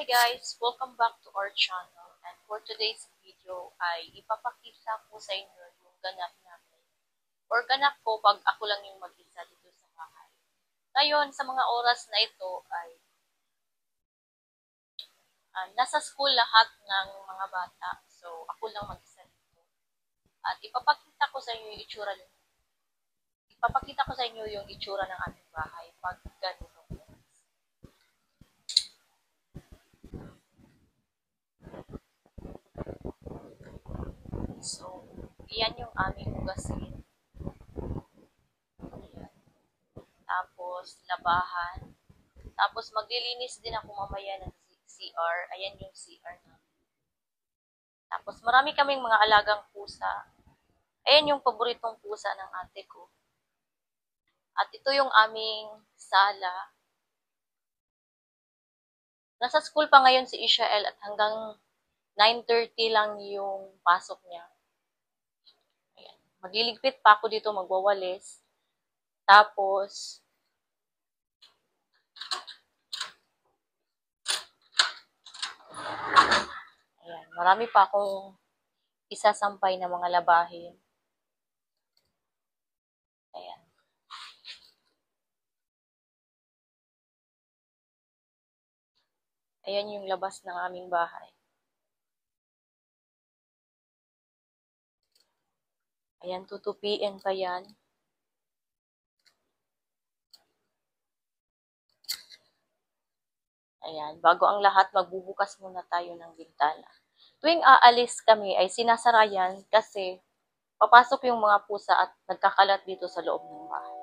guys! Welcome back to our channel, and for today's video ay ipapakita ko sa inyo yung ganap namin or ganap ko pag ako lang yung mag-isa dito sa bahay. Ngayon, sa mga oras na ito ay nasa school lahat ng mga bata, so ako lang mag-isa dito. At ipapakita ko sa inyo yung itsura ng aming bahay pag ganito. So, iyan yung aming hugasin. Ayan. Tapos, labahan. Tapos, maglilinis din ako mamaya ng CR. Ayan yung CR namin. Tapos, marami kaming mga alagang pusa. Ayan yung paboritong pusa ng ate ko. At ito yung aming sala. Nasa school pa ngayon si Ishael at hanggang 9:30 lang yung pasok niya. Ayan. Magliligpit pa ako dito, magwawalis. Tapos, ayan, marami pa akong isasampay na mga labahin. Ayan. Ayan yung labas ng aming bahay. Ayan, tutupiin pa yan. Ayan, bago ang lahat, magbubukas muna tayo ng bintana. Tuwing aalis kami ay sinasara yan kasi papasok yung mga pusa at nagkakalat dito sa loob ng bahay.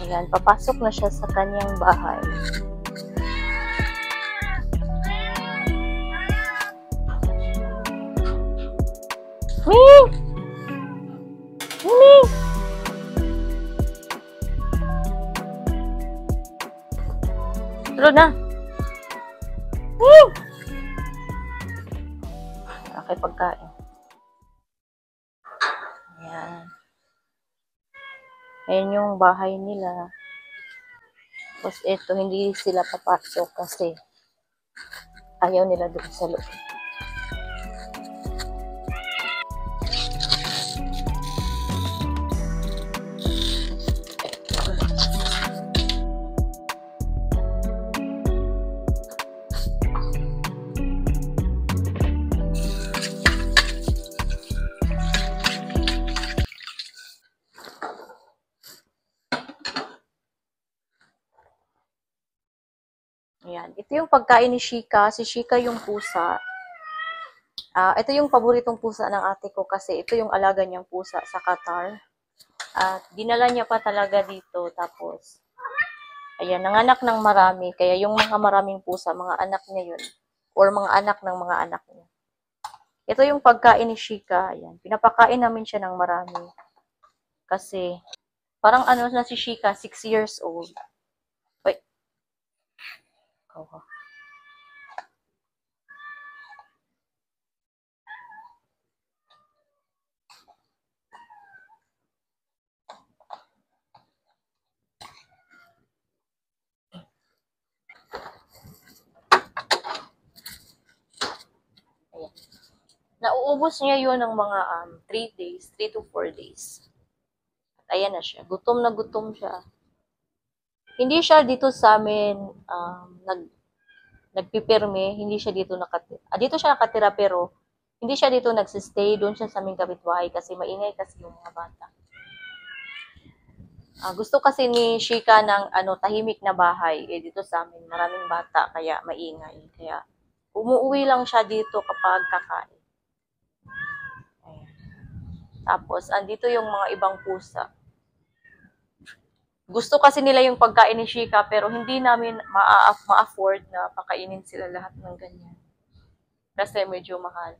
Ayan, papasok na siya sa kanyang bahay. Ming! Ming! Tulog na! Ming! Okay, pagkain. Ayan. Ayan yung bahay nila. Tapos ito, hindi sila papasok kasi ayaw nila doon sa loob. Ayan. Ito yung pagkain ni Shika. Si Shika yung pusa. Ito yung paboritong pusa ng ate ko kasi ito yung alaga niyang pusa sa Qatar. At dinala niya pa talaga dito. Tapos, ayan, nanganak ng marami. Kaya yung mga maraming pusa, mga anak niya yun. Or mga anak ng mga anak niya. Ito yung pagkain ni Shika. Ayan. Pinapakain namin siya ng marami. Kasi, parang ano na si Shika, 6 years old. Wait. Oh. Ayan. Nauubos niya yun ng mga 3 days, 3 to 4 days. At ayan na siya. Gutom na gutom siya. Hindi siya dito sa amin nagpipirme, hindi siya dito nakatira. Dito siya nakatira pero hindi siya dito nagsistay, doon siya sa aming kapitbahay kasi maingay kasi yung mga bata. Gusto kasi ni Shika ng tahimik na bahay. Dito sa amin maraming bata kaya maingay. Kaya umuwi lang siya dito kapag kakain. Ayan. Tapos andito yung mga ibang pusa. Gusto kasi nila yung pagkain ni Shika pero hindi namin ma-afford na pakainin sila lahat ng ganyan. Kasi medyo mahal.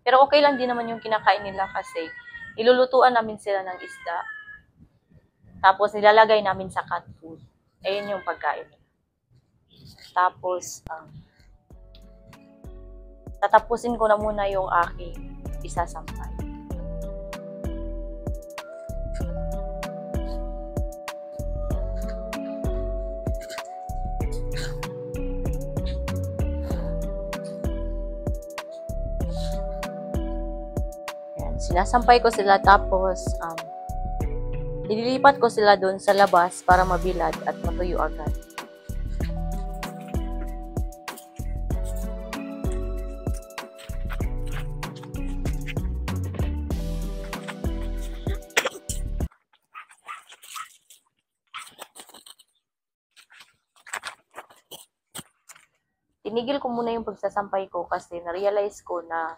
Pero okay lang din naman yung kinakain nila kasi ilulutuan namin sila ng isda. Tapos nilalagay namin sa cat food. Ayun yung pagkain nila. Tapos, tatapusin ko na muna yung aking isasampay. Sinasampay ko sila tapos nililipat ko sila doon sa labas para mabilad at matuyo agad. Tinigil ko muna yung pagsasampay ko kasi na-realize ko na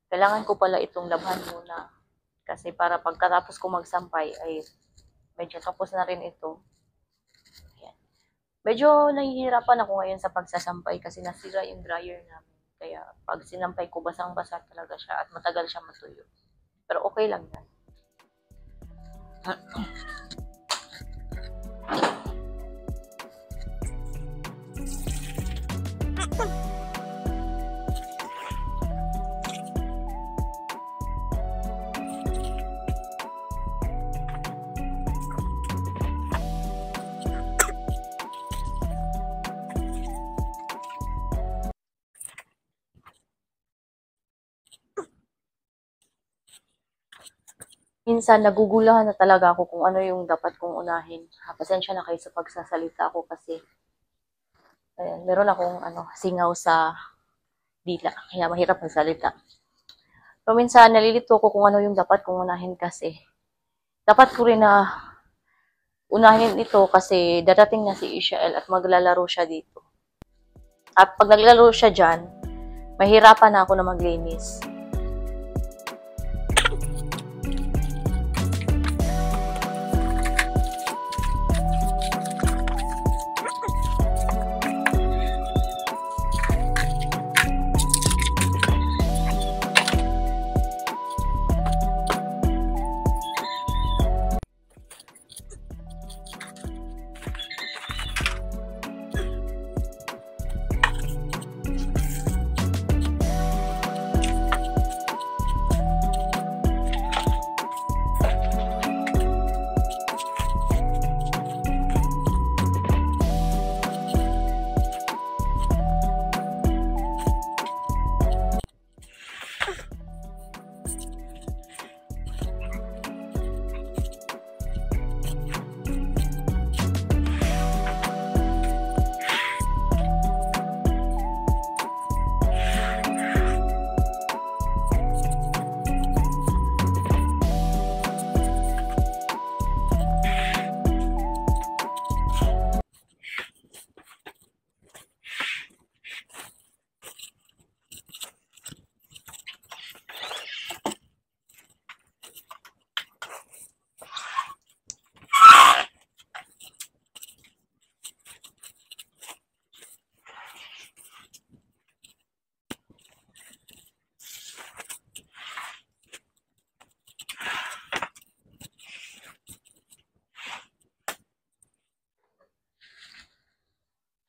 kailangan ko pala itong labhan muna. Kasi para pagkatapos ko magsampay ay medyo tapos na rin ito. Ayan. Medyo nahihirapan ako ngayon sa pagsasampay kasi nasira yung dryer namin. Kaya pag sinampay ko, basang-basa talaga siya at matagal siya matuyo. Pero okay lang yan. Minsan nagugulahan na talaga ako kung ano yung dapat kong unahin. Pasensya na kayo sa pagsasalita ko kasi ayan, meron akong singaw sa dila. Kaya mahirap magsalita. So minsan nalilito ko kung ano yung dapat kong unahin kasi dapat ko rin na unahin ito kasi dadating na si Ishael at maglalaro siya dito. At pag naglalaro siya dyan, mahirapan na ako na maglinis.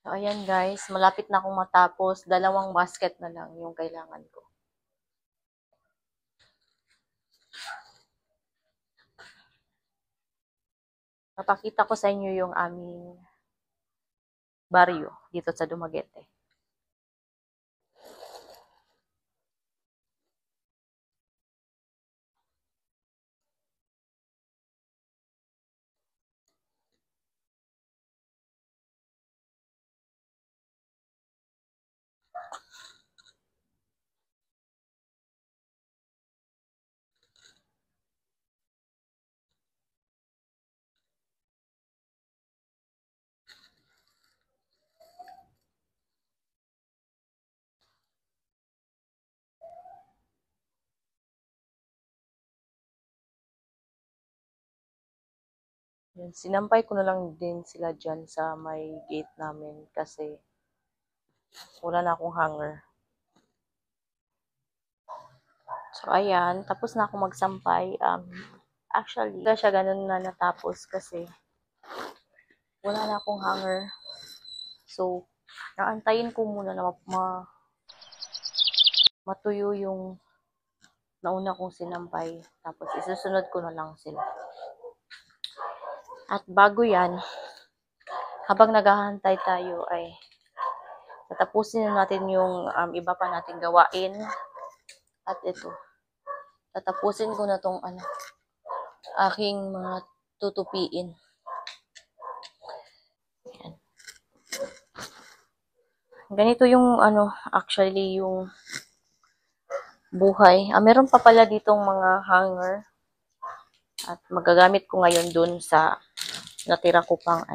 So, ayan guys, malapit na akong matapos. 2 basket na lang yung kailangan ko. Papakita ko sa inyo yung aming baryo dito sa Dumaguete. Yun, sinampay ko na lang din sila dyan sa may gate namin kasi wala na akong hanger. So, ayan. Tapos na ako magsampay. Actually, hindi siya ganun na natapos kasi wala na akong hanger. So, naantayin ko muna na matuyo yung nauna kong sinampay. Tapos, isusunod ko na lang sila. At bago yan, habang naghahantay tayo ay tatapusin na natin yung iba pa nating gawain. At ito, tatapusin ko na tong aking mga tutupiin. Ayan. Ganito yung actually yung buhay. Meron pa pala ditong mga hanger. At magagamit ko ngayon dun sa natira ko pang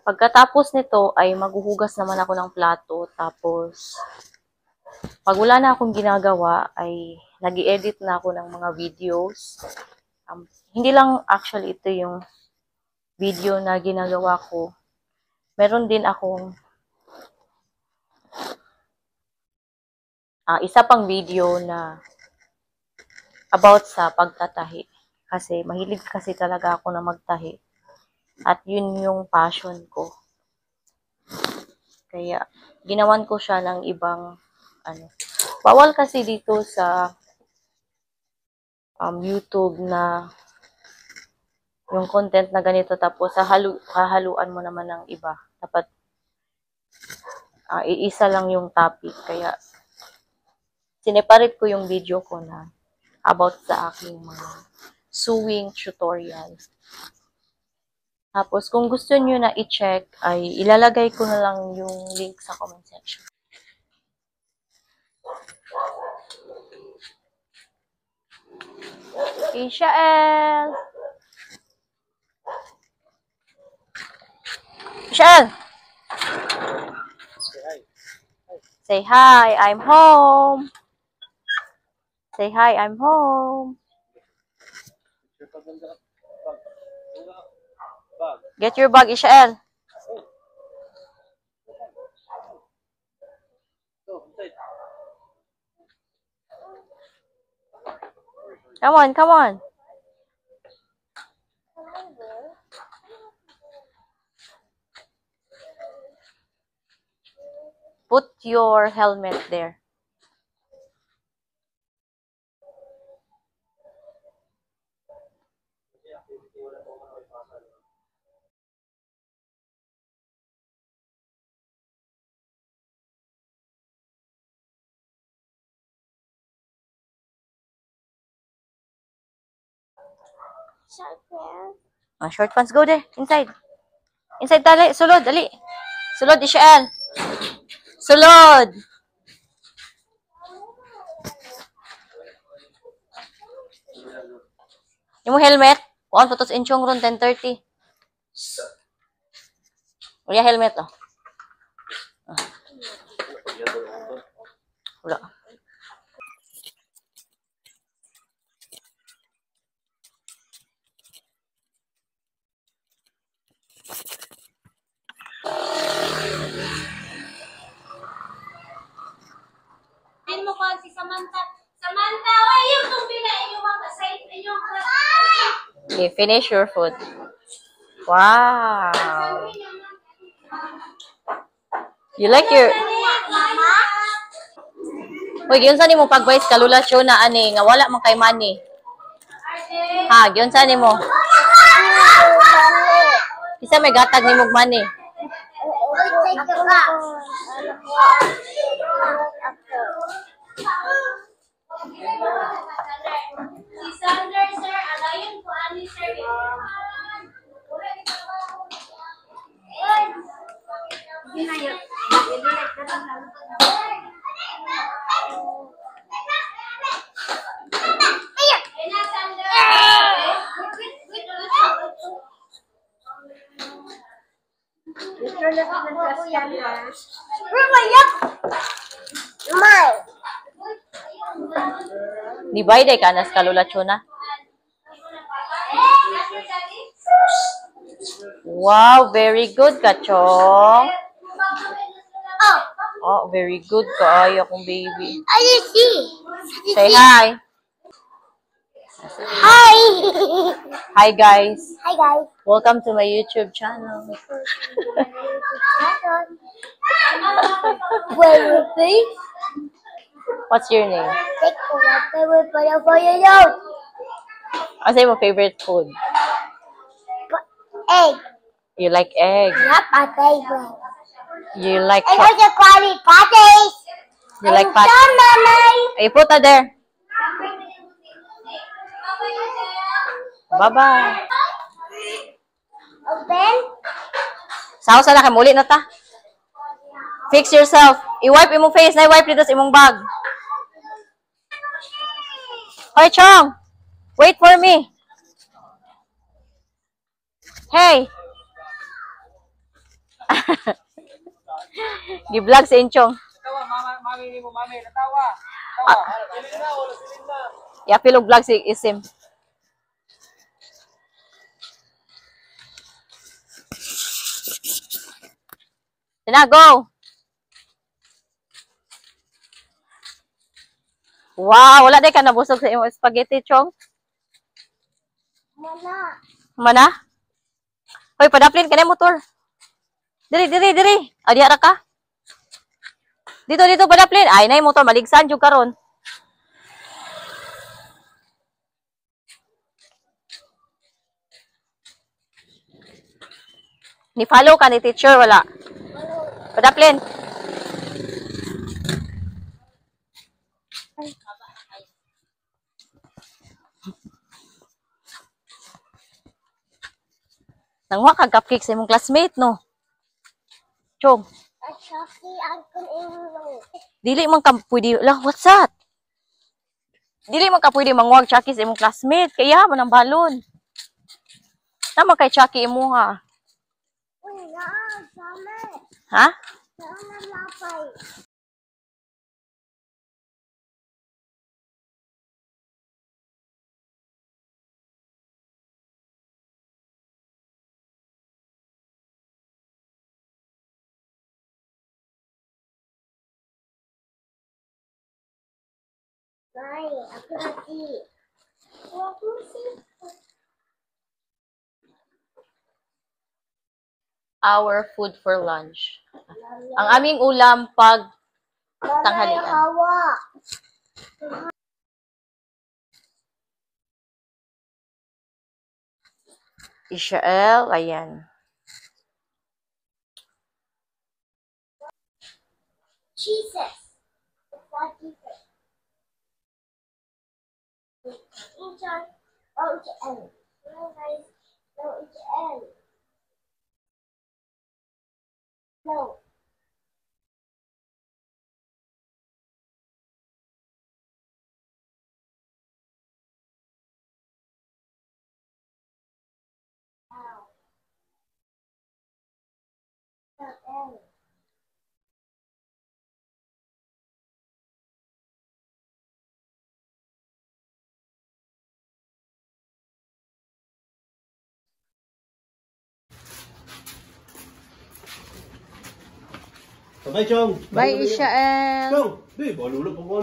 Pagkatapos nito ay maghuhugas naman ako ng plato. Tapos, pag wala na akong ginagawa, ay nag-i-edit na ako ng mga videos. Hindi lang actually ito yung video na ginagawa ko. Meron din akong isa pang video na about sa pagtatahi. Kasi mahilig kasi talaga ako na magtahi. At yun yung passion ko. Kaya, ginawan ko siya ng ibang, bawal kasi dito sa YouTube na yung content na ganito tapos hahaluan mo naman ng iba. Dapat, iisa lang yung topic. Kaya, sineparate ko yung video ko na about sa aking mga sewing tutorial. Tapos, kung gusto nyo na i-check, ay ilalagay ko na lang yung link sa comment section. Ishael! Ishael! Say hi, I'm home! Say hi, I'm home! Get your bag, Ishael! Come on, come on! Put your helmet there. Short pants, go there, inside. Inside, dali, sulod, dali. Sulod, Ishael. Sulod! Yung helmet, kuan putos inchong ron 10:30. Wala helmet oh. Wala. Din mo ko si Samantha. Samantha, why you tumbila inyong mga side inyong Okay, finish your food. Wow. You like your... Mama? Uy, giyon sa nimo pag-voice kalulasyon na ani nga wala man kay money. Ha, giyon sa nimo. Isa may gatag nimo money. Si Sander, sir, alayon ko ani sir. Divide ka nas kalulasyon na. Wow, very good ka, Chong. Oh, Oh, very good ka, ay akong baby. I see. Say hi. Hi. Hi, guys. Hi guys. Welcome to my YouTube channel. What's your name? What's your favorite food? Egg. You like egg. Not my favorite. You like And also quality patties. You like pat. Mama. Ay, put that there. Bye-bye. Open. Sao sa laki, muli na ta. Fix yourself. I-wipe imong face na i-wipe dito sa imong bag. Hoy, Chong. Wait for me. Hey. Gi-vlog sa Inchong. Natawa, mami ni mo, mami. Natawa. Natawa. Silin na, wala silin na. Yapilog vlog si Isim. Sina, go. Wow, wala day ka nabusog sa imong spaghetti, Chong. Mama. Mana? Hoy, padaplin ka na motor. Diri. Adi ara ka. Dito padaplin. Ay, nay motor maligsan jud karon. Ni follow ka ni teacher wala. Padaplin. Nangwa ka cupcake sa imong classmate, no? Chong, dili man ka pwede, lah, what's that? Dili man ka pwede mangwag Chucky sa imong classmate, kaya man ang balon. Tama kay Chucky imo ha. Ha? Our food for lunch. Ang aming ulam pag tanghalian. Ishael, ayan. Jesus. It's not Jesus. Inside. Oh, it's N. No, guys. No, it's N. No. Ow. Not N. Bye, Chong. Bye, Ishael. Chong, di, balulog pa ko.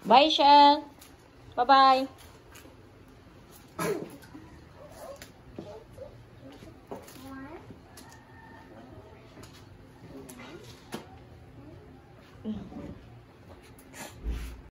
Bye, Ishael. Bye-bye.